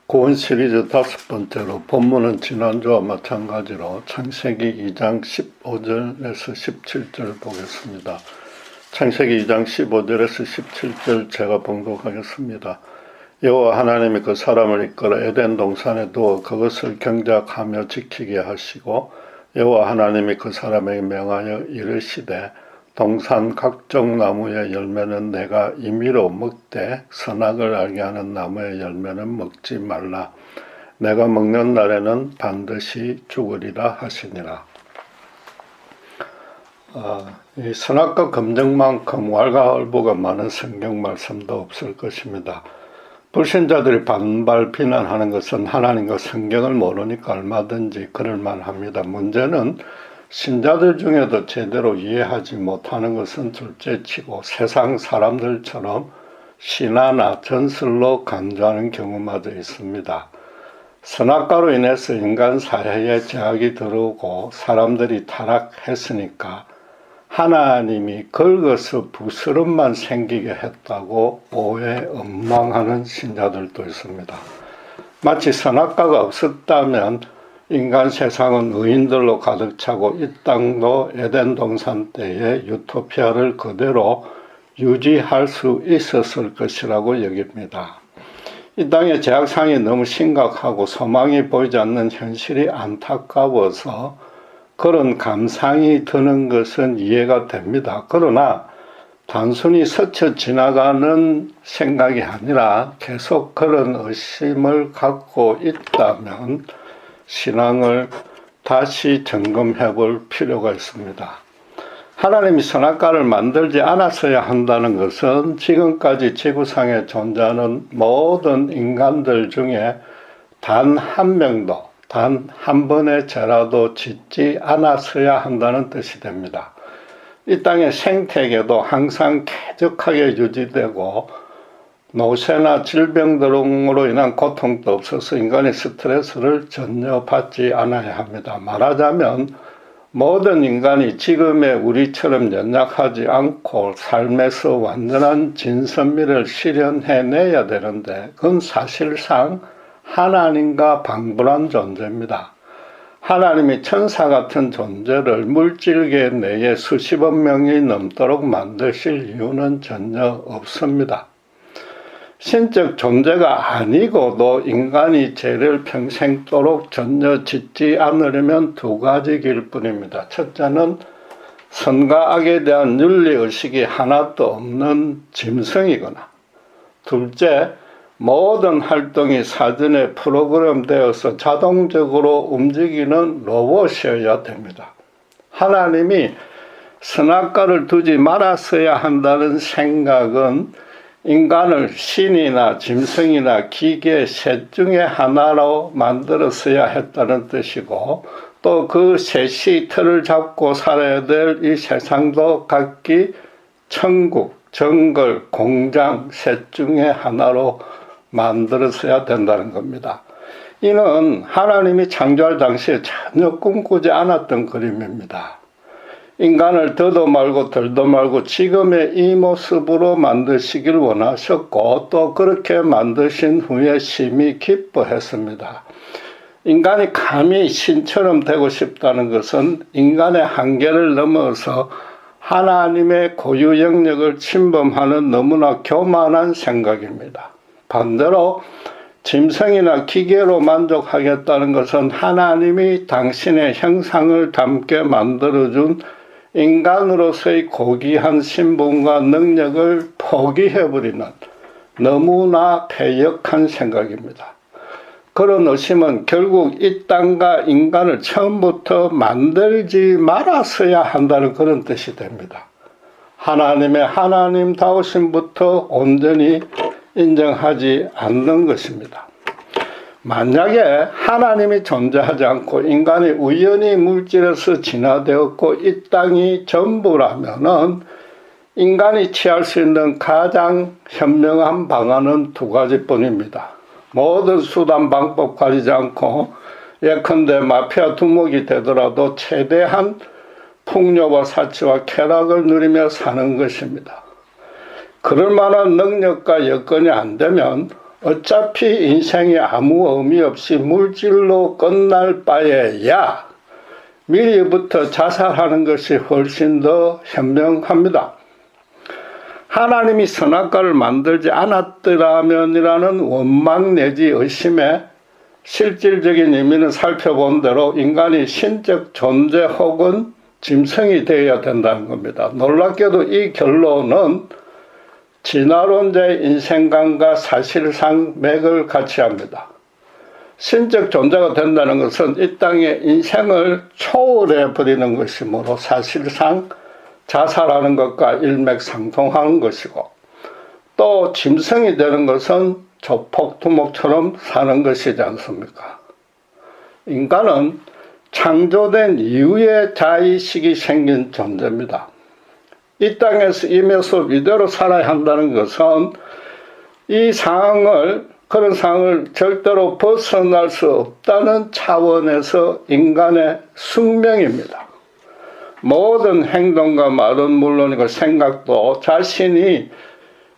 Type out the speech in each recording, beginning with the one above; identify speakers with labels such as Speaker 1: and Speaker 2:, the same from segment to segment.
Speaker 1: 구원 시리즈 5번째로 본문은 지난주와 마찬가지로 창세기 2장 15절에서 17절 보겠습니다. 창세기 2장 15절에서 17절 제가 봉독하겠습니다. 여호와 하나님이 그 사람을 이끌어 에덴 동산에 두어 그것을 경작하며 지키게 하시고 여호와 하나님이 그 사람에게 명하여 이르시되 동산 각종 나무의 열매는 내가 임의로 먹되 선악을 알게 하는 나무의 열매는 먹지 말라. 내가 먹는 날에는 반드시 죽으리라 하시니라. 이 선악과 검증만큼 왈가왈부가 많은 성경 말씀도 없을 것입니다. 불신자들이 반발 비난하는 것은 하나님과 성경을 모르니까 얼마든지 그럴 만합니다. 문제는 신자들 중에도 제대로 이해하지 못하는 것은 둘째치고 세상 사람들처럼 신화나 전설로 간주하는 경우마저 있습니다. 선악과로 인해서 인간 사회에 제약이 들어오고 사람들이 타락했으니까 하나님이 긁어서 부스럼만 생기게 했다고 오해 엉망하는 신자들도 있습니다. 마치 선악과가 없었다면 인간 세상은 의인들로 가득 차고 이 땅도 에덴 동산 때의 유토피아를 그대로 유지할 수 있었을 것이라고 여깁니다. 이 땅의 제약상이 너무 심각하고 소망이 보이지 않는 현실이 안타까워서 그런 감상이 드는 것은 이해가 됩니다. 그러나 단순히 스쳐 지나가는 생각이 아니라 계속 그런 의심을 갖고 있다면 신앙을 다시 점검해 볼 필요가 있습니다. 하나님이 선악과를 만들지 않았어야 한다는 것은 지금까지 지구상에 존재하는 모든 인간들 중에 단 한 명도 단 한 번의 죄라도 짓지 않았어야 한다는 뜻이 됩니다. 이 땅의 생태계도 항상 쾌적하게 유지되고 노쇠나 질병 등으로 인한 고통도 없어서 인간의 스트레스를 전혀 받지 않아야 합니다. 말하자면 모든 인간이 지금의 우리처럼 연약하지 않고 삶에서 완전한 진선미를 실현해내야 되는데 그건 사실상 하나님과 방불한 존재입니다. 하나님이 천사 같은 존재를 물질계 내에 수십억 명이 넘도록 만드실 이유는 전혀 없습니다. 신적 존재가 아니고도 인간이 죄를 평생도록 전혀 짓지 않으려면 두 가지 길 뿐입니다. 첫째는 선과 악에 대한 윤리의식이 하나도 없는 짐승이거나 둘째, 모든 활동이 사전에 프로그램되어서 자동적으로 움직이는 로봇이어야 됩니다. 하나님이 선악과를 두지 말았어야 한다는 생각은 인간을 신이나 짐승이나 기계 셋 중에 하나로 만들었어야 했다는 뜻이고 또 그 셋이 틀을 잡고 살아야 될 이 세상도 각기 천국, 정글, 공장 셋 중에 하나로 만들었어야 된다는 겁니다. 이는 하나님이 창조할 당시에 전혀 꿈꾸지 않았던 그림입니다. 인간을 더도 말고 덜도 말고 지금의 이 모습으로 만드시길 원하셨고 또 그렇게 만드신 후에 심히 기뻐했습니다. 인간이 감히 신처럼 되고 싶다는 것은 인간의 한계를 넘어서 하나님의 고유 영역을 침범하는 너무나 교만한 생각입니다. 반대로 짐승이나 기계로 만족하겠다는 것은 하나님이 당신의 형상을 담게 만들어준 인간으로서의 고귀한 신분과 능력을 포기해버리는 너무나 패역한 생각입니다. 그런 의심은 결국 이 땅과 인간을 처음부터 만들지 말았어야 한다는 그런 뜻이 됩니다. 하나님의 하나님다우심부터 온전히 인정하지 않는 것입니다. 만약에 하나님이 존재하지 않고 인간이 우연히 물질에서 진화되었고 이 땅이 전부라면은 인간이 취할 수 있는 가장 현명한 방안은 두 가지뿐입니다. 모든 수단 방법 가리지 않고 예컨대 마피아 두목이 되더라도 최대한 풍요와 사치와 쾌락을 누리며 사는 것입니다. 그럴 만한 능력과 여건이 안 되면 어차피 인생이 아무 의미 없이 물질로 끝날 바에야 미리부터 자살하는 것이 훨씬 더 현명합니다. 하나님이 선악과를 만들지 않았더라면이라는 원망 내지 의심에 실질적인 의미는 살펴본 대로 인간이 신적 존재 혹은 짐승이 되어야 된다는 겁니다. 놀랍게도 이 결론은 진화론자의 인생관과 사실상 맥을 같이 합니다. 신적 존재가 된다는 것은 이 땅의 인생을 초월해 버리는 것이므로 사실상 자살하는 것과 일맥상통하는 것이고, 또 짐승이 되는 것은 조폭두목처럼 사는 것이지 않습니까? 인간은 창조된 이후에 자의식이 생긴 존재입니다. 이 땅에서 임해서 이대로 살아야 한다는 것은 그런 상황을 절대로 벗어날 수 없다는 차원에서 인간의 숙명입니다. 모든 행동과 말은 물론이고 생각도 자신이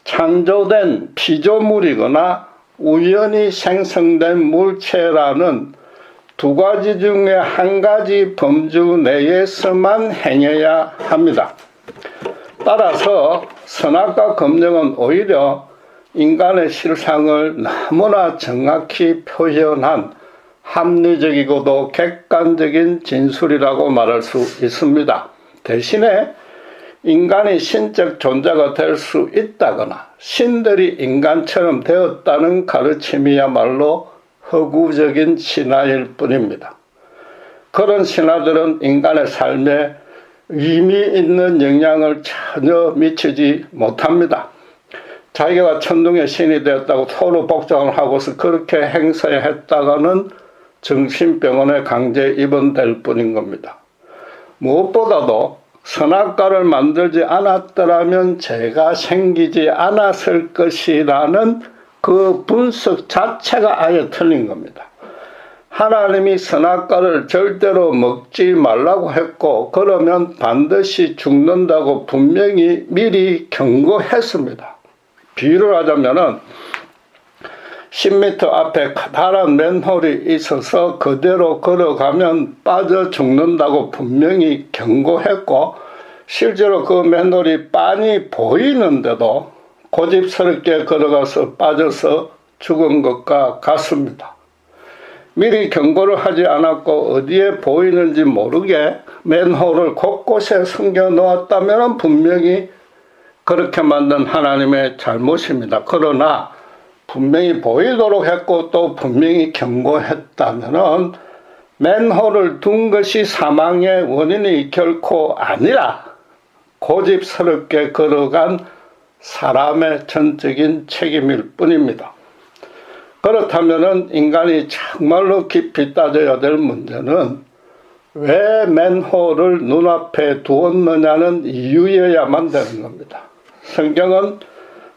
Speaker 1: 창조된 피조물이거나 우연히 생성된 물체라는 두 가지 중에 한 가지 범주 내에서만 행해야 합니다. 따라서 선악과 검증은 오히려 인간의 실상을 너무나 정확히 표현한 합리적이고도 객관적인 진술이라고 말할 수 있습니다. 대신에 인간이 신적 존재가 될 수 있다거나 신들이 인간처럼 되었다는 가르침이야말로 허구적인 신화일 뿐입니다. 그런 신화들은 인간의 삶에 의미 있는 영향을 전혀 미치지 못합니다. 자기가 천둥의 신이 되었다고 서로 복장을 하고서 그렇게 행세해야 했다가는 정신병원에 강제 입원될 뿐인 겁니다. 무엇보다도 선악과를 만들지 않았더라면 죄가 생기지 않았을 것이라는 그 분석 자체가 아예 틀린 겁니다. 하나님이 선악과를 절대로 먹지 말라고 했고 그러면 반드시 죽는다고 분명히 미리 경고했습니다. 비유를 하자면은 10m 앞에 커다란 맨홀이 있어서 그대로 걸어가면 빠져 죽는다고 분명히 경고했고 실제로 그 맨홀이 빤히 보이는데도 고집스럽게 걸어가서 빠져서 죽은 것과 같습니다. 미리 경고를 하지 않았고 어디에 보이는지 모르게 맨홀을 곳곳에 숨겨 놓았다면 분명히 그렇게 만든 하나님의 잘못입니다. 그러나 분명히 보이도록 했고 또 분명히 경고했다면 맨홀을 둔 것이 사망의 원인이 결코 아니라 고집스럽게 걸어간 사람의 전적인 책임일 뿐입니다. 그렇다면 인간이 정말로 깊이 따져야 될 문제는 왜 맨홀을 눈앞에 두었느냐는 이유여야만 되는 겁니다. 성경은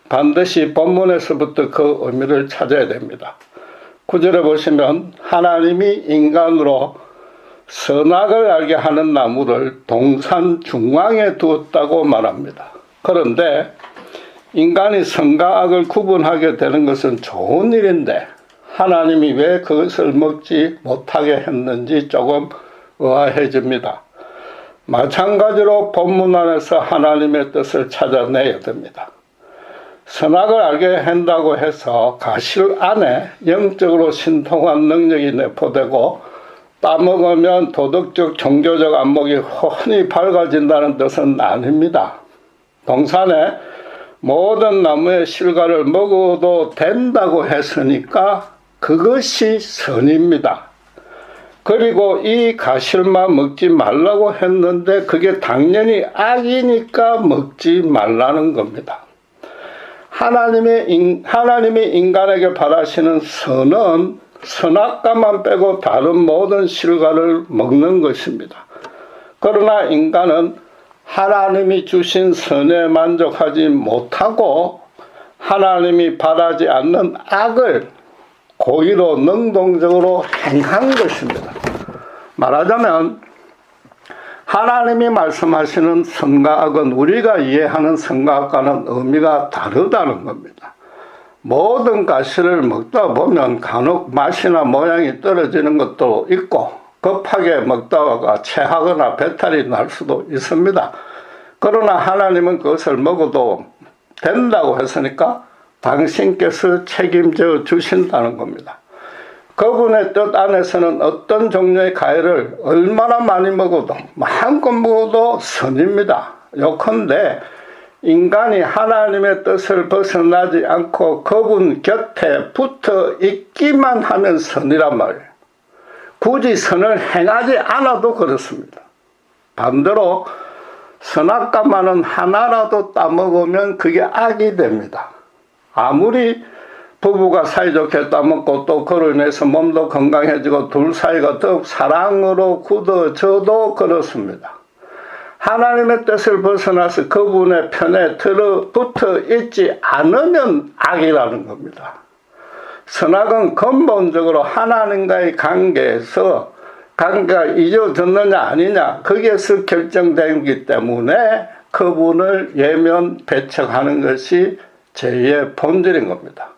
Speaker 1: 반드시 본문에서부터 그 의미를 찾아야 됩니다. 9절에 보시면 하나님이 인간으로 선악을 알게 하는 나무를 동산 중앙에 두었다고 말합니다. 그런데 인간이 선과 악을 구분하게 되는 것은 좋은 일인데 하나님이 왜 그것을 먹지 못하게 했는지 조금 의아해집니다. 마찬가지로 본문 안에서 하나님의 뜻을 찾아내야 됩니다. 선악을 알게 한다고 해서 가실 안에 영적으로 신통한 능력이 내포되고 따먹으면 도덕적 종교적 안목이 훤히 밝아진다는 뜻은 아닙니다. 동산에 모든 나무의 실과를 먹어도 된다고 했으니까 그것이 선입니다. 그리고 이 가실만 먹지 말라고 했는데 그게 당연히 악이니까 먹지 말라는 겁니다. 하나님이 인간에게 바라시는 선은 선악과만 빼고 다른 모든 실과를 먹는 것입니다. 그러나 인간은 하나님이 주신 선에 만족하지 못하고 하나님이 바라지 않는 악을 고의로 능동적으로 행한 것입니다. 말하자면 하나님이 말씀하시는 선과 악은 우리가 이해하는 선과 악과는 의미가 다르다는 겁니다. 모든 가시를 먹다 보면 간혹 맛이나 모양이 떨어지는 것도 있고 급하게 먹다가 체하거나 배탈이 날 수도 있습니다. 그러나 하나님은 그것을 먹어도 된다고 했으니까 당신께서 책임져 주신다는 겁니다. 그분의 뜻 안에서는 어떤 종류의 과일을 얼마나 많이 먹어도 마음껏 먹어도 선입니다. 요컨대 인간이 하나님의 뜻을 벗어나지 않고 그분 곁에 붙어 있기만 하면 선이란 말이에요. 굳이 선을 행하지 않아도 그렇습니다. 반대로 선악과만은 하나라도 따먹으면 그게 악이 됩니다. 아무리 부부가 사이좋게 따먹고 또 그로 인해서 몸도 건강해지고 둘 사이가 더욱 사랑으로 굳어져도 그렇습니다. 하나님의 뜻을 벗어나서 그분의 편에 들어붙어 있지 않으면 악이라는 겁니다. 선악은 근본적으로 하나님과의 관계에서 관계가 이어졌느냐 아니냐 거기에서 결정되기 때문에 그분을 예면 배척하는 것이 죄의 본질인 겁니다.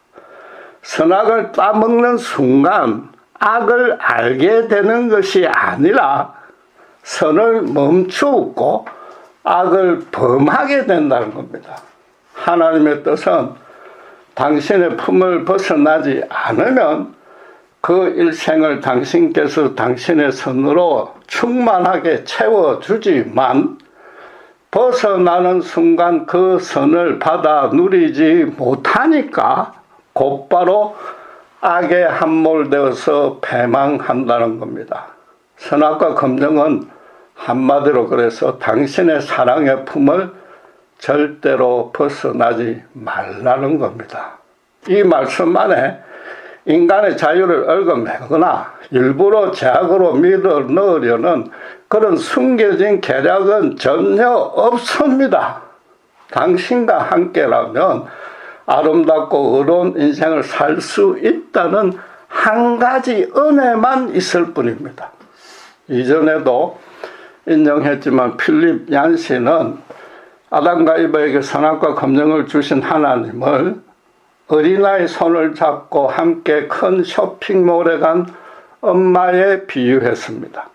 Speaker 1: 선악을 따먹는 순간 악을 알게 되는 것이 아니라 선을 멈추고 악을 범하게 된다는 겁니다. 하나님의 뜻은 당신의 품을 벗어나지 않으면 그 일생을 당신께서 당신의 선으로 충만하게 채워주지만 벗어나는 순간 그 선을 받아 누리지 못하니까 곧바로 악에 함몰되어서 패망한다는 겁니다. 선악과 검정은 한마디로 그래서 당신의 사랑의 품을 절대로 벗어나지 말라는 겁니다. 이 말씀 안에 인간의 자유를 얽어매거나 일부러 제약으로 밀어 넣으려는 그런 숨겨진 계략은 전혀 없습니다. 당신과 함께라면 아름답고 의로운 인생을 살 수 있다는 한 가지 은혜만 있을 뿐입니다. 이전에도 인정했지만 필립 얀시는 아담과 이브에게 선악과 검정을 주신 하나님을 어린아이 손을 잡고 함께 큰 쇼핑몰에 간 엄마에 비유했습니다.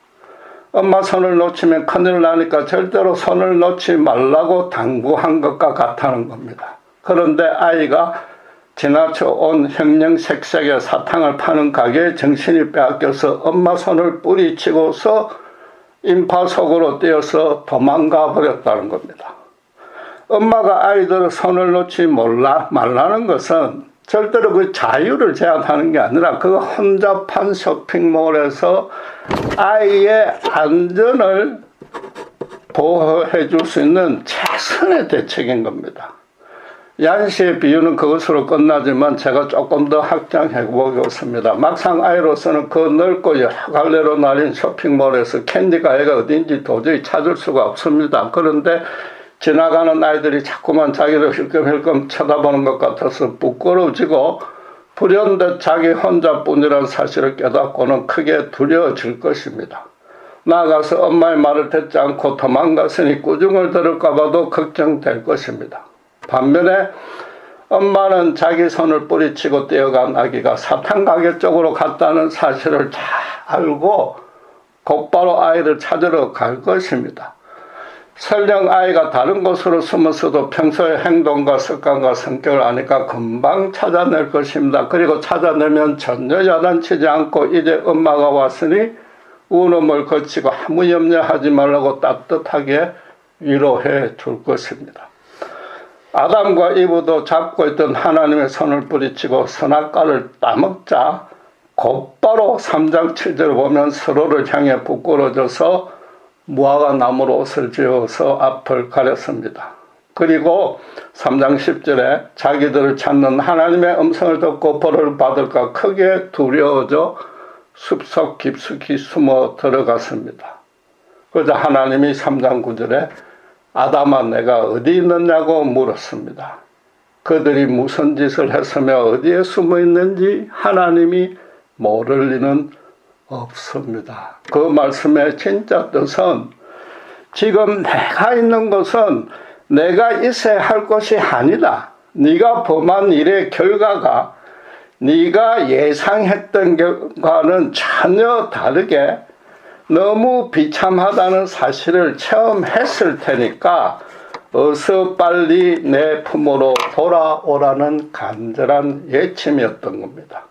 Speaker 1: 엄마 손을 놓치면 큰일 나니까 절대로 손을 놓지 말라고 당부한 것과 같다는 겁니다. 그런데 아이가 지나쳐 온 형형색색의 사탕을 파는 가게에 정신이 빼앗겨서 엄마 손을 뿌리치고서 인파 속으로 뛰어서 도망가 버렸다는 겁니다. 엄마가 아이들의 손을 놓지 말라는 것은 절대로 그 자유를 제한하는 게 아니라 그 혼잡한 쇼핑몰에서 아이의 안전을 보호해 줄 수 있는 최선의 대책인 겁니다. 얀시의 비유는 그것으로 끝나지만 제가 조금 더 확장해 보겠습니다. 막상 아이로서는 그 넓고 여러 갈래로 나뉜 쇼핑몰에서 캔디 가게가 어딘지 도저히 찾을 수가 없습니다. 그런데 지나가는 아이들이 자꾸만 자기를 힐끔힐끔 쳐다보는 것 같아서 부끄러워지고 불현듯 자기 혼자뿐이라는 사실을 깨닫고는 크게 두려워질 것입니다. 나아가서 엄마의 말을 듣지 않고 도망갔으니 꾸중을 들을까 봐도 걱정될 것입니다. 반면에 엄마는 자기 손을 뿌리치고 뛰어간 아기가 사탕 가게 쪽으로 갔다는 사실을 잘 알고 곧바로 아이를 찾으러 갈 것입니다. 설령 아이가 다른 곳으로 숨었어도 평소의 행동과 습관과 성격을 아니까 금방 찾아낼 것입니다. 그리고 찾아내면 전혀 야단치지 않고 이제 엄마가 왔으니 운음을 거치고 아무 염려하지 말라고 따뜻하게 위로해 줄 것입니다. 아담과 이브도 잡고 있던 하나님의 손을 뿌리치고 선악과를 따먹자 곧바로 3장 7절을 보면 서로를 향해 부끄러져서 무화과 나무로 옷을 지어서 앞을 가렸습니다. 그리고 3장 10절에 자기들을 찾는 하나님의 음성을 듣고 벌을 받을까 크게 두려워져 숲속 깊숙이 숨어 들어갔습니다. 그러자 하나님이 3장 9절에 아담아 내가 어디 있느냐고 물었습니다. 그들이 무슨 짓을 했으며 어디에 숨어 있는지 하나님이 모를 리는 없습니다. 그 말씀의 진짜 뜻은 지금 내가 있는 곳은 내가 있어야 할 것이 아니다. 네가 범한 일의 결과가 네가 예상했던 것과는 전혀 다르게 너무 비참하다는 사실을 체험했을 테니까 어서 빨리 내 품으로 돌아오라는 간절한 예침이었던 겁니다.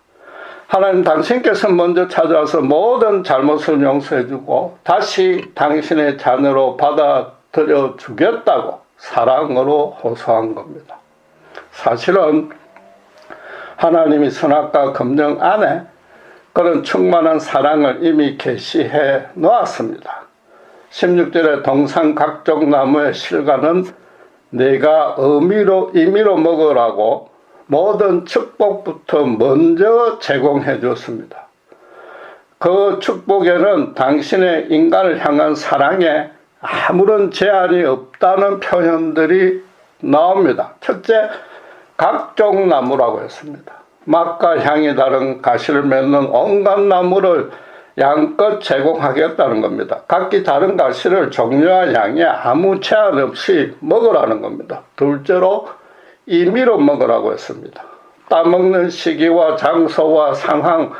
Speaker 1: 하나님 당신께서 먼저 찾아와서 모든 잘못을 용서해주고 다시 당신의 자녀로 받아들여 주겠다고 사랑으로 호소한 겁니다. 사실은 하나님이 선악과 검정 안에 그런 충만한 사랑을 이미 계시해 놓았습니다. 16절에 동산 각종 나무의 실과는 내가 임의로 먹으라고 모든 축복부터 먼저 제공해 줬습니다. 그 축복에는 당신의 인간을 향한 사랑에 아무런 제한이 없다는 표현들이 나옵니다. 첫째, 각종 나무라고 했습니다. 맛과 향이 다른 가시를 맺는 온갖 나무를 양껏 제공하겠다는 겁니다. 각기 다른 가시를 종류와 양에 아무 제한 없이 먹으라는 겁니다. 둘째로 임의로 먹으라고 했습니다. 따먹는 시기와 장소와 상황,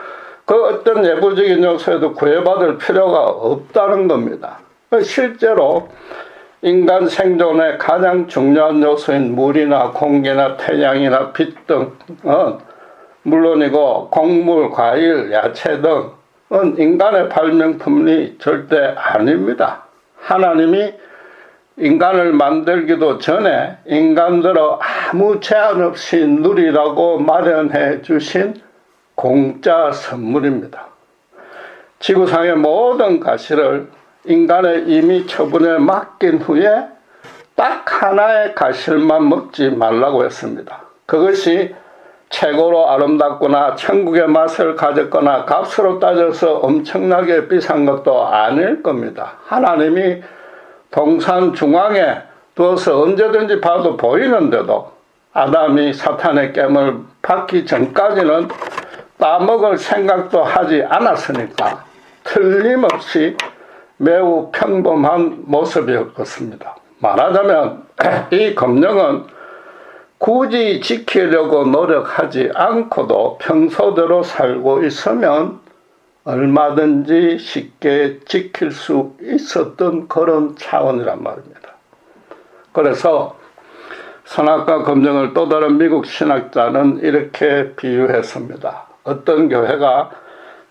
Speaker 1: 그 어떤 내부적인 요소에도 구애받을 필요가 없다는 겁니다. 실제로 인간 생존의 가장 중요한 요소인 물이나 공기나 태양이나 빛 등은 물론이고 곡물, 과일, 야채 등은 인간의 발명품이 절대 아닙니다. 하나님이 인간을 만들기도 전에 인간들을 아무 제한 없이 누리라고 마련해 주신 공짜 선물입니다. 지구상의 모든 가시를 인간의 임의 처분에 맡긴 후에 딱 하나의 가시만 먹지 말라고 했습니다. 그것이 최고로 아름답거나 천국의 맛을 가졌거나 값으로 따져서 엄청나게 비싼 것도 아닐 겁니다. 하나님이 동산 중앙에 두어서 언제든지 봐도 보이는데도 아담이 사탄의 깸을 받기 전까지는 따먹을 생각도 하지 않았으니까 틀림없이 매우 평범한 모습이었습니다. 말하자면 이 검령은 굳이 지키려고 노력하지 않고도 평소대로 살고 있으면 얼마든지 쉽게 지킬 수 있었던 그런 차원이란 말입니다. 그래서 선악과 검정을 또 다른 미국 신학자는 이렇게 비유했습니다. 어떤 교회가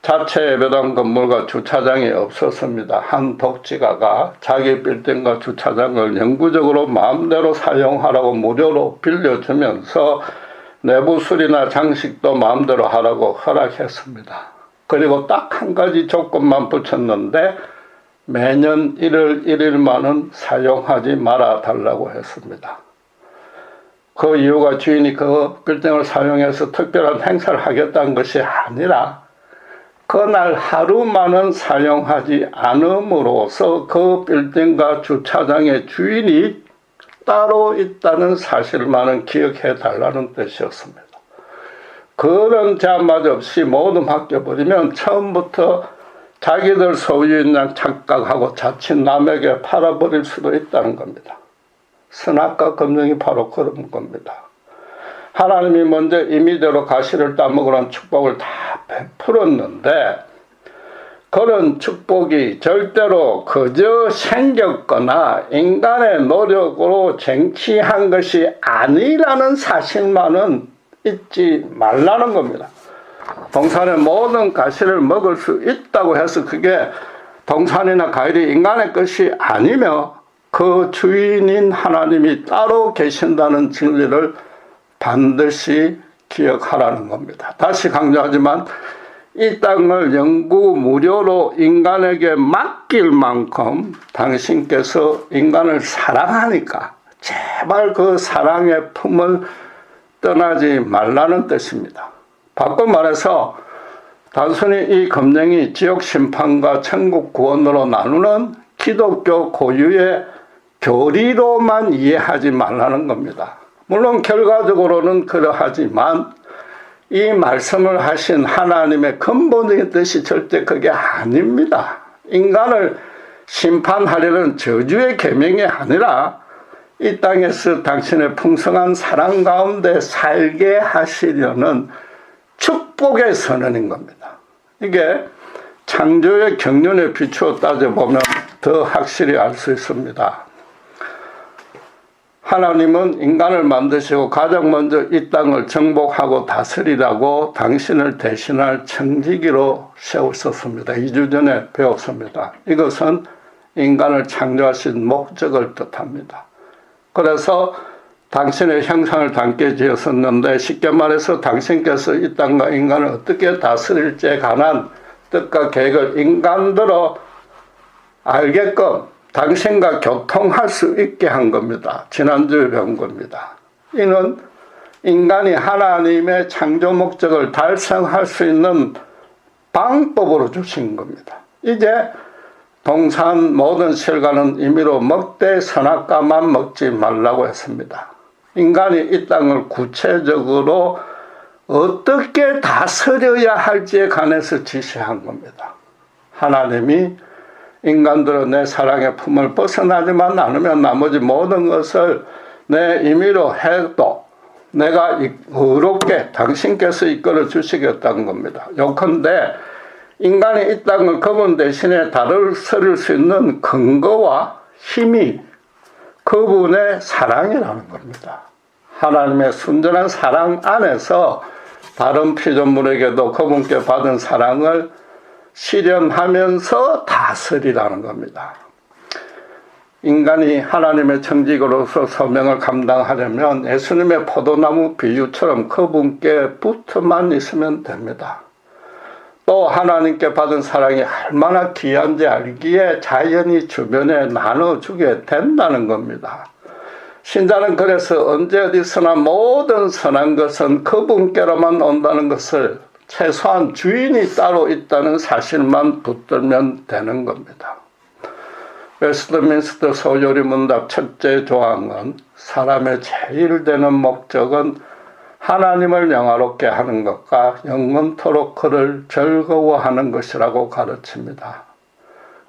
Speaker 1: 자체 예배당 건물과 주차장이 없었습니다. 한 독지가가 자기 빌딩과 주차장을 영구적으로 마음대로 사용하라고 무료로 빌려주면서 내부 수리나 장식도 마음대로 하라고 허락했습니다. 그리고 딱 한 가지 조건만 붙였는데 매년 1월 1일만은 사용하지 말아 달라고 했습니다. 그 이유가 주인이 그 빌딩을 사용해서 특별한 행사를 하겠다는 것이 아니라 그날 하루만은 사용하지 않음으로써 그 빌딩과 주차장의 주인이 따로 있다는 사실만은 기억해 달라는 뜻이었습니다. 그런 제한마저 없이 모두 맡겨버리면 처음부터 자기들 소유인 양 착각하고 자칫 남에게 팔아버릴 수도 있다는 겁니다. 선악과 검정이 바로 그런 겁니다. 하나님이 먼저 임의대로 가시를 따먹으라는 축복을 다 베풀었는데 그런 축복이 절대로 그저 생겼거나 인간의 노력으로 쟁취한 것이 아니라는 사실만은 잊지 말라는 겁니다. 동산의 모든 가시를 먹을 수 있다고 해서 그게 동산이나 과일이 인간의 것이 아니며 그 주인인 하나님이 따로 계신다는 진리를 반드시 기억하라는 겁니다. 다시 강조하지만 이 땅을 영구 무료로 인간에게 맡길 만큼 당신께서 인간을 사랑하니까 제발 그 사랑의 품을 떠나지 말라는 뜻입니다. 바꿔 말해서 단순히 이 검령이 지옥 심판과 천국 구원으로 나누는 기독교 고유의 교리로만 이해하지 말라는 겁니다. 물론 결과적으로는 그러하지만 이 말씀을 하신 하나님의 근본적인 뜻이 절대 그게 아닙니다. 인간을 심판하려는 저주의 계명이 아니라 이 땅에서 당신의 풍성한 사랑 가운데 살게 하시려는 축복의 선언인 겁니다. 이게 창조의 경륜에 비추어 따져보면 더 확실히 알 수 있습니다. 하나님은 인간을 만드시고 가장 먼저 이 땅을 정복하고 다스리라고 당신을 대신할 청지기로 세우셨습니다. 2주 전에 배웠습니다. 이것은 인간을 창조하신 목적을 뜻합니다. 그래서 당신의 형상을 담게 지었었는데, 쉽게 말해서 당신께서 이 땅과 인간을 어떻게 다스릴지에 관한 뜻과 계획을 인간들로 알게끔 당신과 교통할 수 있게 한 겁니다. 지난주에 배운 겁니다. 이는 인간이 하나님의 창조 목적을 달성할 수 있는 방법으로 주신 겁니다. 이제 동산 모든 실과는 임의로 먹되 선악과만 먹지 말라고 했습니다. 인간이 이 땅을 구체적으로 어떻게 다스려야 할지에 관해서 지시한 겁니다. 하나님이 인간들은 내 사랑의 품을 벗어나지만 않으면 나머지 모든 것을 내 임의로 해도 내가 의롭게 당신께서 이끌어 주시겠다는 겁니다. 요컨대 인간이 이 땅을 그분 대신에 다스릴 수 있는 근거와 힘이 그분의 사랑이라는 겁니다. 하나님의 순전한 사랑 안에서 다른 피조물에게도 그분께 받은 사랑을 실현하면서 다스리라는 겁니다. 인간이 하나님의 청지기로서 소명을 감당하려면 예수님의 포도나무 비유처럼 그분께 붙어만 있으면 됩니다. 또 하나님께 받은 사랑이 얼마나 귀한지 알기에 자연히 주변에 나눠주게 된다는 겁니다. 신자는 그래서 언제 어디서나 모든 선한 것은 그분께로만 온다는 것을, 최소한 주인이 따로 있다는 사실만 붙들면 되는 겁니다. 웨스트민스터 소요리 문답 첫째 조항은 사람의 제일 되는 목적은 하나님을 영화롭게 하는 것과 영원토록 그를 즐거워하는 것이라고 가르칩니다.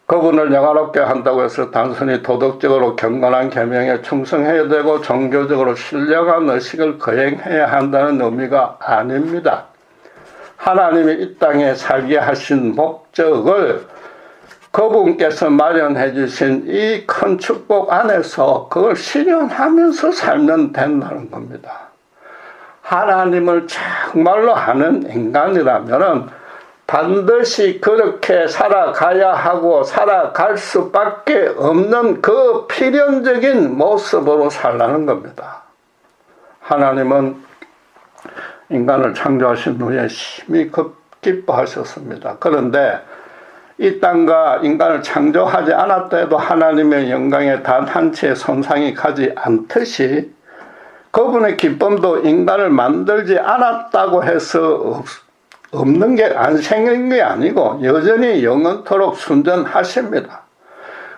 Speaker 1: 그분을 영화롭게 한다고 해서 단순히 도덕적으로 경건한 계명에 충성해야 되고 종교적으로 신령한 의식을 거행해야 한다는 의미가 아닙니다. 하나님이 이 땅에 살게 하신 목적을 그분께서 마련해 주신 이 큰 축복 안에서 그걸 실현하면서 살면 된다는 겁니다. 하나님을 정말로 아는 인간이라면 반드시 그렇게 살아가야 하고 살아갈 수밖에 없는 그 필연적인 모습으로 살라는 겁니다. 하나님은 인간을 창조하신 후에 심히 기뻐하셨습니다. 그런데 이 땅과 인간을 창조하지 않았다 해도 하나님의 영광에 단 한 채의 손상이 가지 않듯이 그분의 기쁨도 인간을 만들지 않았다고 해서 없는 게 안 생긴 게 아니고 여전히 영원토록 순전하십니다.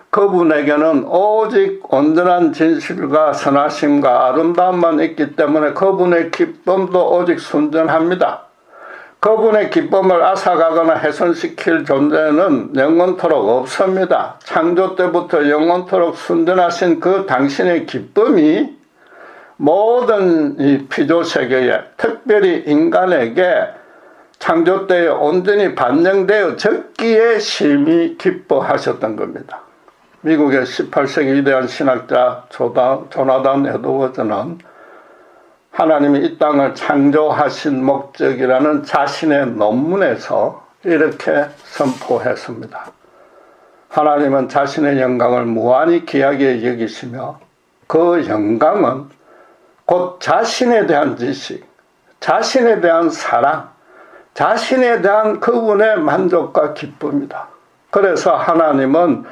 Speaker 1: 그분에게는 오직 온전한 진실과 선하심과 아름다움만 있기 때문에 그분의 기쁨도 오직 순전합니다. 그분의 기쁨을 앗아가거나 훼손시킬 존재는 영원토록 없습니다. 창조 때부터 영원토록 순전하신 그 당신의 기쁨이 모든 이 피조세계에, 특별히 인간에게 창조 때에 온전히 반영되어 적기에 심히 기뻐하셨던 겁니다. 미국의 18세기 위대한 신학자 조나단 에드워즈는 하나님이 이 땅을 창조하신 목적이라는 자신의 논문에서 이렇게 선포했습니다. 하나님은 자신의 영광을 무한히 귀하게 여기시며 그 영광은 곧 자신에 대한 지식, 자신에 대한 사랑, 자신에 대한 그분의 만족과 기쁨이다. 그래서 하나님은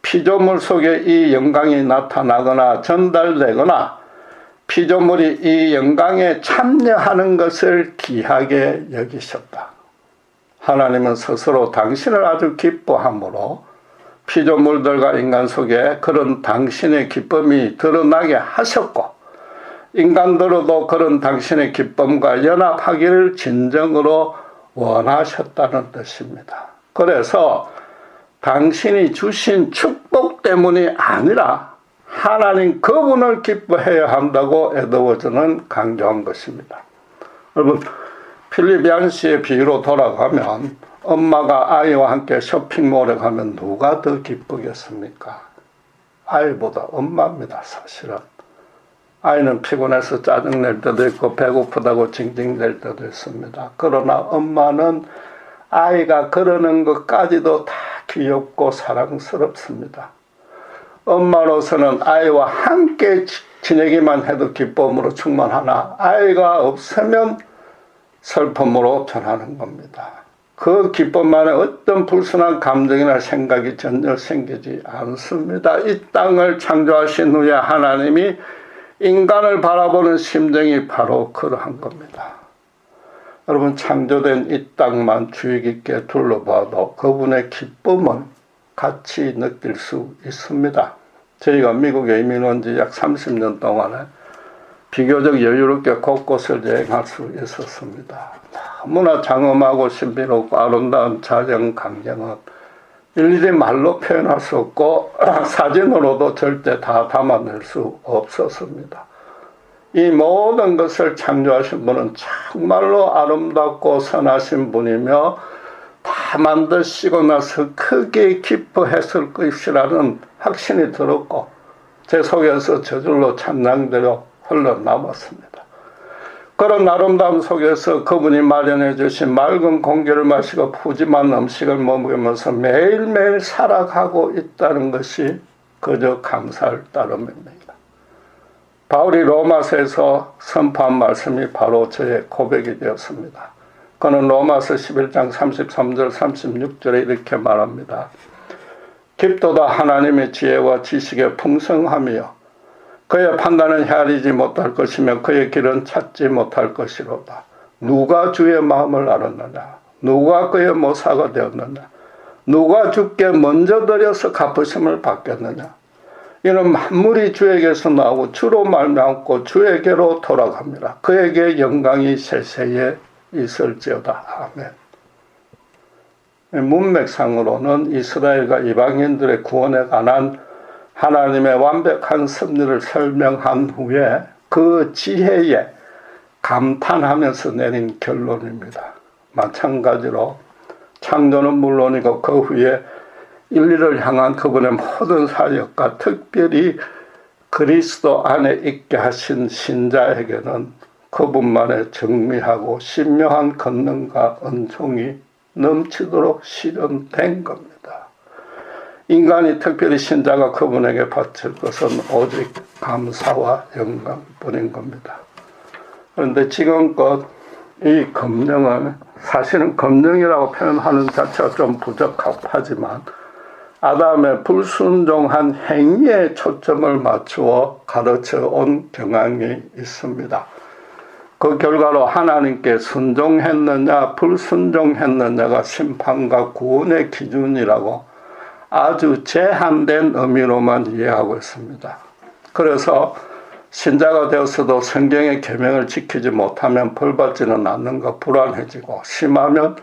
Speaker 1: 피조물 속에 이 영광이 나타나거나 전달되거나 피조물이 이 영광에 참여하는 것을 귀하게 여기셨다. 하나님은 스스로 당신을 아주 기뻐함으로 피조물들과 인간 속에 그런 당신의 기쁨이 드러나게 하셨고 인간들로도 그런 당신의 기쁨과 연합하기를 진정으로 원하셨다는 뜻입니다. 그래서 당신이 주신 축복 때문이 아니라 하나님 그분을 기뻐해야 한다고 에드워즈는 강조한 것입니다. 여러분, 필립 얀시의 비유로 돌아가면 엄마가 아이와 함께 쇼핑몰에 가면 누가 더 기쁘겠습니까? 아이보다 엄마입니다, 사실은. 아이는 피곤해서 짜증낼 때도 있고 배고프다고 징징댈 때도 있습니다. 그러나 엄마는 아이가 그러는 것까지도 다 귀엽고 사랑스럽습니다. 엄마로서는 아이와 함께 지내기만 해도 기쁨으로 충만하나 아이가 없으면 슬픔으로 변하는 겁니다. 그 기쁨만에 어떤 불순한 감정이나 생각이 전혀 생기지 않습니다. 이 땅을 창조하신 후에 하나님이 인간을 바라보는 심정이 바로 그러한 겁니다. 여러분, 창조된 이 땅만 주의 깊게 둘러봐도 그분의 기쁨을 같이 느낄 수 있습니다. 저희가 미국에 이민 온 지 약 30년 동안에 비교적 여유롭게 곳곳을 여행할 수 있었습니다. 너무나 장엄하고 신비롭고 아름다운 자연 광경은 일일이 말로 표현할 수 없고 사진으로도 절대 다 담아낼 수 없었습니다. 이 모든 것을 창조하신 분은 정말로 아름답고 선하신 분이며 다 만드시고 나서 크게 기뻐했을 것이라는 확신이 들었고 제 속에서 저절로 찬양대로 흘러남았습니다. 그런 아름다움 속에서 그분이 마련해 주신 맑은 공기를 마시고 푸짐한 음식을 먹으면서 매일매일 살아가고 있다는 것이 그저 감사할 따름입니다. 바울이 로마서에서 선포한 말씀이 바로 저의 고백이 되었습니다. 그는 로마서 11장 33절 36절에 이렇게 말합니다. 깊도다 하나님의 지혜와 지식의 풍성함이요 그의 판단은 헤아리지 못할 것이며 그의 길은 찾지 못할 것이로다. 누가 주의 마음을 알았느냐? 누가 그의 모사가 되었느냐? 누가 주께 먼저 드려서 갚으심을 받겠느냐? 이는 만물이 주에게서 나오고 주로 말미암고 주에게로 돌아갑니다. 그에게 영광이 세세에 있을지어다. 아멘. 문맥상으로는 이스라엘과 이방인들의 구원에 관한 하나님의 완벽한 섭리를 설명한 후에 그 지혜에 감탄하면서 내린 결론입니다. 마찬가지로 창조는 물론이고 그 후에 인류를 향한 그분의 모든 사역과 특별히 그리스도 안에 있게 하신 신자에게는 그분만의 정밀하고 신묘한 권능과 은총이 넘치도록 실현된 겁니다. 인간이 특별히 신자가 그분에게 바칠 것은 오직 감사와 영광뿐인 겁니다. 그런데 지금껏 이 검령을 사실은 검령이라고 표현하는 자체가 좀 부적합하지만 아담의 불순종한 행위에 초점을 맞추어 가르쳐 온 경향이 있습니다. 그 결과로 하나님께 순종했느냐 불순종했느냐가 심판과 구원의 기준이라고 아주 제한된 의미로만 이해하고 있습니다. 그래서 신자가 되었어도 성경의 계명을 지키지 못하면 벌받지는 않는가 불안해지고 심하면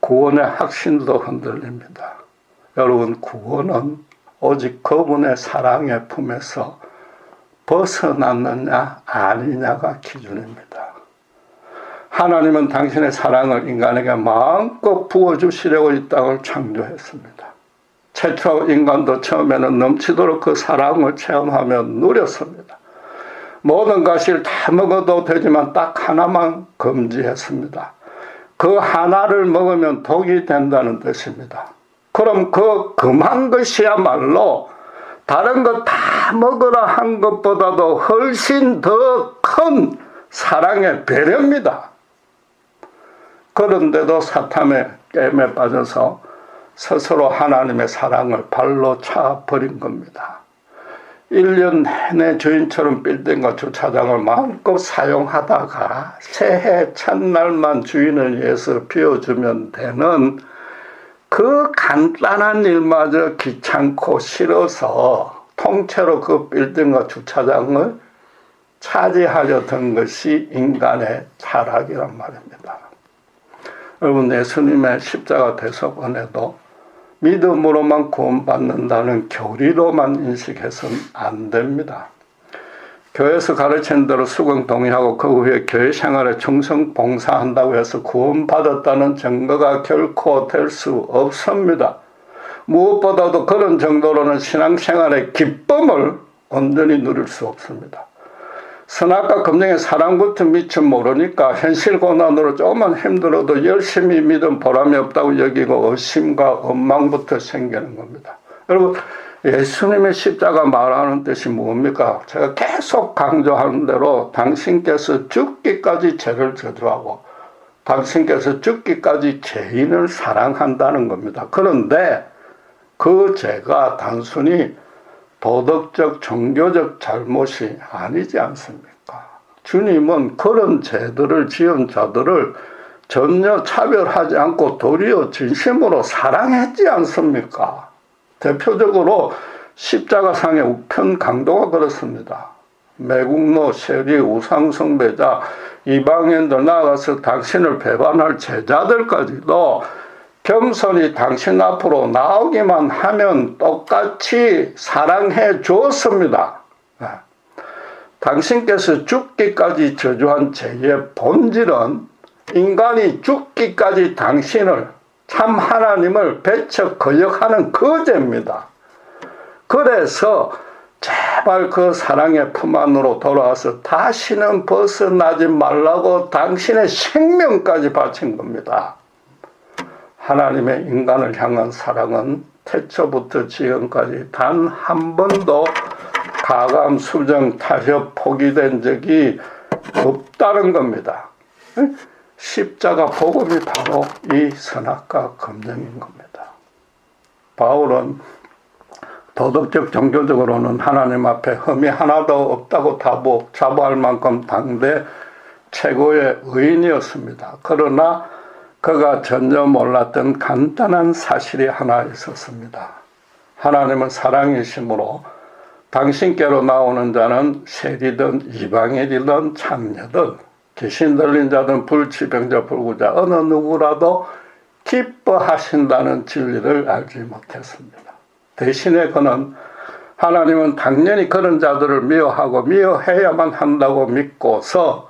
Speaker 1: 구원의 확신도 흔들립니다. 여러분, 구원은 오직 그분의 사랑의 품에서 벗어났느냐 아니냐가 기준입니다. 하나님은 당신의 사랑을 인간에게 마음껏 부어주시려고 이 땅을 창조했습니다. 최초 인간도 처음에는 넘치도록 그 사랑을 체험하며 누렸습니다. 모든 과실 다 먹어도 되지만 딱 하나만 금지했습니다. 그 하나를 먹으면 독이 된다는 뜻입니다. 그럼 그 금한 것이야말로 다른 거 다 먹으라 한 것보다도 훨씬 더 큰 사랑의 배려입니다. 그런데도 사탄의 게임에 빠져서 스스로 하나님의 사랑을 발로 차버린 겁니다. 1년 내내 주인처럼 빌딩과 주차장을 마음껏 사용하다가 새해 첫날만 주인을 위해서 비워주면 되는 그 간단한 일마저 귀찮고 싫어서 통째로 그 빌딩과 주차장을 차지하려 든 것이 인간의 타락이란 말입니다. 여러분, 예수님의 십자가 대속원에도 믿음으로만 구원받는다는 교리로만 인식해서는 안 됩니다. 교회에서 가르치는 대로 수강 동의하고 그 후에 교회 생활에 충성 봉사한다고 해서 구원받았다는 증거가 결코 될 수 없습니다. 무엇보다도 그런 정도로는 신앙생활의 기쁨을 온전히 누릴 수 없습니다. 선악과 검증의 사랑부터 미처 모르니까 현실 고난으로 조금만 힘들어도 열심히 믿음 보람이 없다고 여기고 의심과 원망부터 생기는 겁니다. 여러분, 예수님의 십자가 말하는 뜻이 뭡니까? 제가 계속 강조하는 대로 당신께서 죽기까지 죄를 저주하고 당신께서 죽기까지 죄인을 사랑한다는 겁니다. 그런데 그 죄가 단순히 도덕적, 종교적 잘못이 아니지 않습니까? 주님은 그런 죄들을 지은 자들을 전혀 차별하지 않고 도리어 진심으로 사랑했지 않습니까? 대표적으로 십자가상의 우편 강도가 그렇습니다. 매국노, 세리, 우상숭배자, 이방인들 나아가서 당신을 배반할 제자들까지도 겸손히 당신 앞으로 나오기만 하면 똑같이 사랑해 주었습니다. 당신께서 죽기까지 저주한 죄의 본질은 인간이 죽기까지 당신을, 참 하나님을 배척 거역하는 그 죄입니다. 그래서 제발 그 사랑의 품 안으로 돌아와서 다시는 벗어나지 말라고 당신의 생명까지 바친 겁니다. 하나님의 인간을 향한 사랑은 태초부터 지금까지 단 한 번도 가감, 수정, 타협, 포기된 적이 없다는 겁니다. 십자가 복음이 바로 이 선악과 검증인 겁니다. 바울은 도덕적, 종교적으로는 하나님 앞에 흠이 하나도 없다고 자부할 만큼 당대 최고의 의인이었습니다. 그러나 그가 전혀 몰랐던 간단한 사실이 하나 있었습니다. 하나님은 사랑이시므로 당신께로 나오는 자는 세리든 이방인이든 창녀든 귀신 들린 자든 불치병자 불구자 어느 누구라도 기뻐하신다는 진리를 알지 못했습니다. 대신에 그는 하나님은 당연히 그런 자들을 미워하고 미워해야만 한다고 믿고서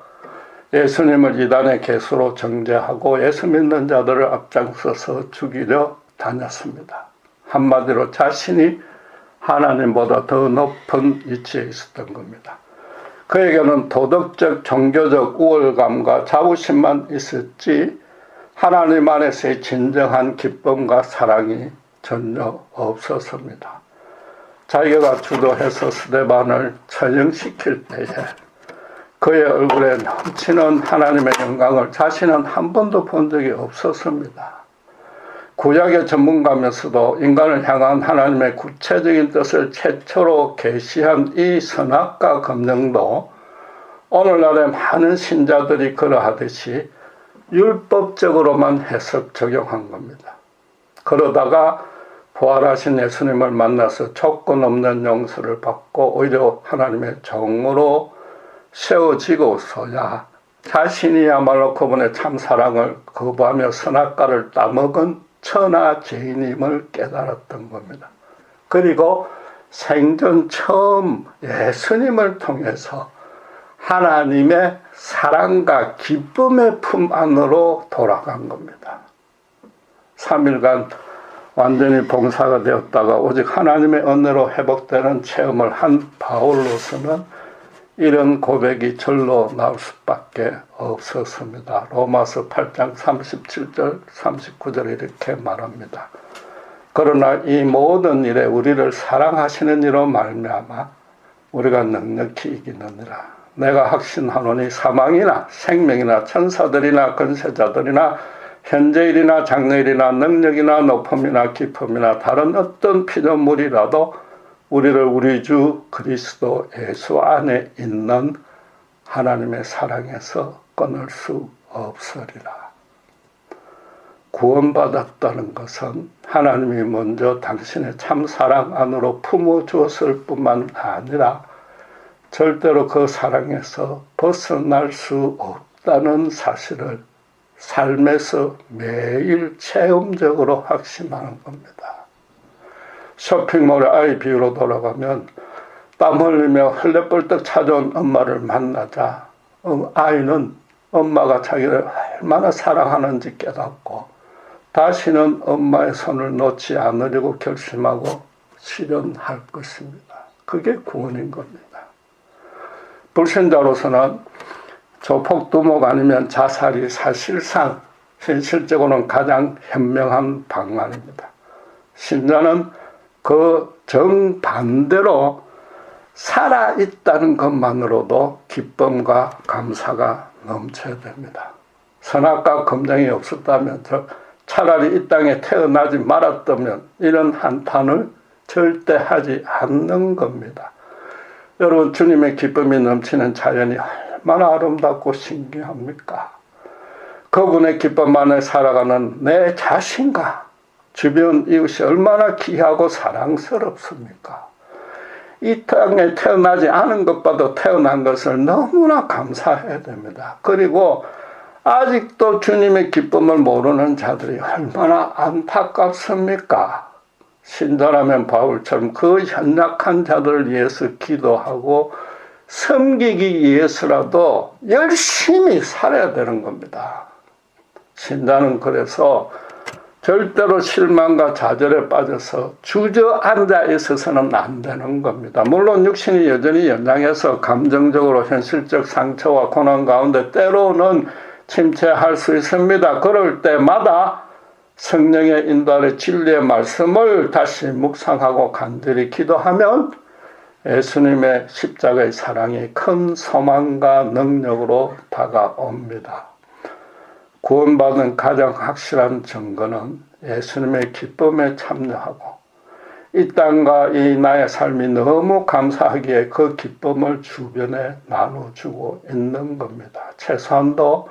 Speaker 1: 예수님을 이단의 개수로 정죄하고 예수 믿는 자들을 앞장서서 죽이려 다녔습니다. 한마디로 자신이 하나님보다 더 높은 위치에 있었던 겁니다. 그에게는 도덕적, 종교적 우월감과 자부심만 있었지 하나님 안에서의 진정한 기쁨과 사랑이 전혀 없었습니다. 자기가 주도해서 스데반을 처형시킬 때에 그의 얼굴에 넘치는 하나님의 영광을 자신은 한 번도 본 적이 없었습니다. 구약의 전문가면서도 인간을 향한 하나님의 구체적인 뜻을 최초로 계시한 이 선악과 검증도 오늘날의 많은 신자들이 그러하듯이 율법적으로만 해석 적용한 겁니다. 그러다가 부활하신 예수님을 만나서 조건 없는 용서를 받고 오히려 하나님의 종으로 세워지고서야 자신이야말로 그분의 참사랑을 거부하며 선악과를 따먹은 천하 죄인임을 깨달았던 겁니다. 그리고 생전 처음 예수님을 통해서 하나님의 사랑과 기쁨의 품 안으로 돌아간 겁니다. 3일간 완전히 봉사가 되었다가 오직 하나님의 은혜로 회복되는 체험을 한 바울로서는 이런 고백이 절로 나올 수밖에 없었습니다. 로마서 8장 37절 39절 이렇게 말합니다. 그러나 이 모든 일에 우리를 사랑하시는 이로 말미암아 우리가 넉넉히 이기느니라. 내가 확신하노니 사망이나 생명이나 천사들이나 권세자들이나 현재일이나 장래일이나 능력이나 높음이나 깊음이나 다른 어떤 피조물이라도 우리를 우리 주 그리스도 예수 안에 있는 하나님의 사랑에서 끊을 수 없으리라. 구원받았다는 것은 하나님이 먼저 당신의 참사랑 안으로 품어주었을 뿐만 아니라 절대로 그 사랑에서 벗어날 수 없다는 사실을 삶에서 매일 체험적으로 확신하는 겁니다. 쇼핑몰에 아이 비유로 돌아가면 땀 흘리며 헐레벌떡 찾아온 엄마를 만나자 아이는 엄마가 자기를 얼마나 사랑하는지 깨닫고 다시는 엄마의 손을 놓지 않으려고 결심하고 실현할 것입니다. 그게 구원인 겁니다. 불신자로서는 조폭두목 아니면 자살이 사실상 현실적으로는 가장 현명한 방안입니다. 신자는 그 정반대로 살아있다는 것만으로도 기쁨과 감사가 넘쳐야 됩니다. 선악과 검정이 없었다면, 차라리 이 땅에 태어나지 말았다면 이런 한탄을 절대 하지 않는 겁니다. 여러분, 주님의 기쁨이 넘치는 자연이 얼마나 아름답고 신기합니까? 그분의 기쁨 안에 살아가는 내 자신과 주변 이웃이 얼마나 귀하고 사랑스럽습니까? 이 땅에 태어나지 않은 것보다 태어난 것을 너무나 감사해야 됩니다. 그리고 아직도 주님의 기쁨을 모르는 자들이 얼마나 안타깝습니까? 신자라면 바울처럼 그 연약한 자들을 위해서 기도하고 섬기기 위해서라도 열심히 살아야 되는 겁니다. 신자는 그래서 절대로 실망과 좌절에 빠져서 주저앉아 있어서는 안 되는 겁니다. 물론 육신이 여전히 연약해서 감정적으로 현실적 상처와 고난 가운데 때로는 침체할 수 있습니다. 그럴 때마다 성령의 인도 아래 진리의 말씀을 다시 묵상하고 간절히 기도하면 예수님의 십자가의 사랑이 큰 소망과 능력으로 다가옵니다. 구원받은 가장 확실한 증거는 예수님의 기쁨에 참여하고 이 땅과 이 나의 삶이 너무 감사하기에 그 기쁨을 주변에 나눠주고 있는 겁니다. 최소한도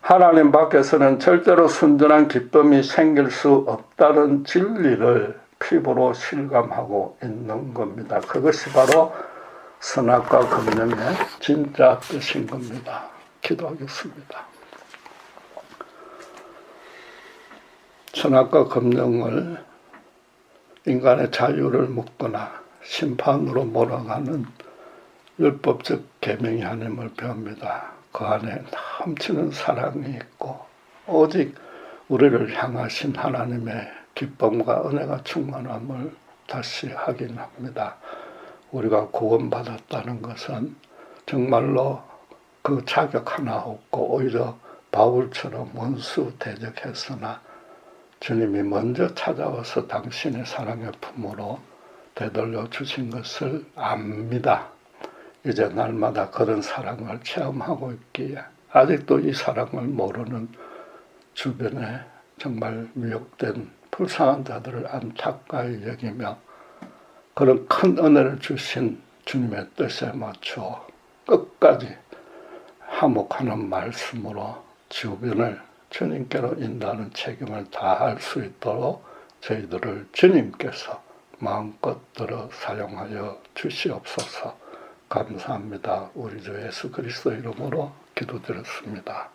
Speaker 1: 하나님 밖에서는 절대로 순전한 기쁨이 생길 수 없다는 진리를 피부로 실감하고 있는 겁니다. 그것이 바로 선악과 검정의 진짜 뜻인 겁니다. 기도하겠습니다. 선악과 검정을 인간의 자유를 묶거나 심판으로 몰아가는 율법적 계명이 하나님을 배웁니다. 그 안에 넘치는 사랑이 있고 오직 우리를 향하신 하나님의 기쁨과 은혜가 충만함을 다시 확인합니다. 우리가 구원받았다는 것은 정말로 그 자격 하나 없고 오히려 바울처럼 원수 대적했으나 주님이 먼저 찾아와서 당신의 사랑의 품으로 되돌려 주신 것을 압니다. 이제 날마다 그런 사랑을 체험하고 있기에 아직도 이 사랑을 모르는 주변에 정말 미혹된 불쌍한 자들을 안타까이 여기며 그런 큰 은혜를 주신 주님의 뜻에 맞춰 끝까지 화목하는 말씀으로 주변을 주님께로 인도하는 책임을 다할 수 있도록 저희들을 주님께서 마음껏 들어 사용하여 주시옵소서. 감사합니다. 우리 주 예수 그리스도 이름으로 기도드렸습니다.